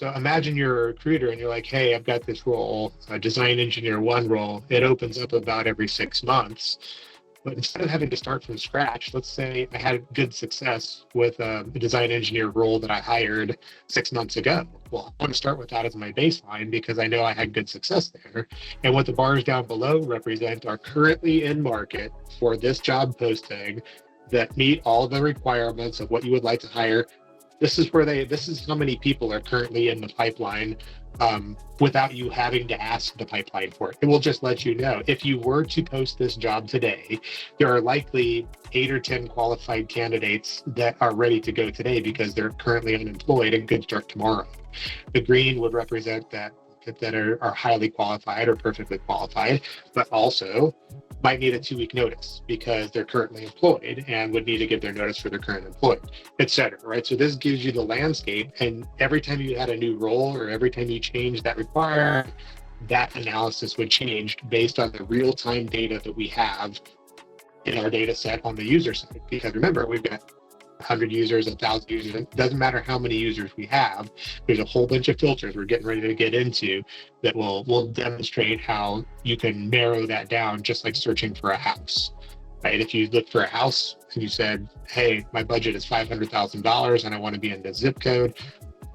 So imagine you're a recruiter and you're like, hey, I've got this role, a design engineer one role. It opens up about every 6 months. But instead of having to start from scratch, let's say I had good success with a design engineer role that I hired 6 months ago. Well, I want to start with that as my baseline because I know I had good success there. And what the bars down below represent are currently in market for this job posting that meet all the requirements of what you would like to hire. This is how many people are currently in the pipeline without you having to ask the pipeline for it. It will just let you know. If you were to post this job today, there are likely 8 or 10 qualified candidates that are ready to go today because they're currently unemployed and could start tomorrow. The green would represent that are highly qualified or perfectly qualified, but also might need a 2-week notice because they're currently employed and would need to give their notice for their current employed, et cetera, right? So this gives you the landscape, and every time you had a new role or every time you change that requirement, that analysis would change based on the real-time data that we have in our data set on the user side. Because remember, we've got 100 users, 1,000 users. It doesn't matter how many users we have. There's a whole bunch of filters we're getting ready to get into that will demonstrate how you can narrow that down, just like searching for a house, right? If you look for a house and you said, hey, my budget is $500,000 and I want to be in this zip code,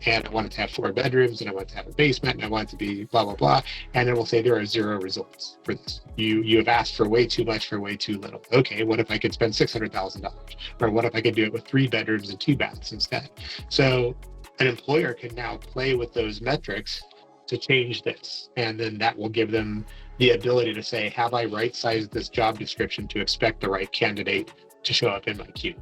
and I want it to have 4 bedrooms, and I want it to have a basement, and I want it to be blah, blah, blah. And it will say there are 0 results for this. You have asked for way too much for way too little. Okay, what if I could spend $600,000? Or what if I could do it with 3 bedrooms and 2 baths instead? So an employer can now play with those metrics to change this. And then that will give them the ability to say, have I right-sized this job description to expect the right candidate to show up in my queue?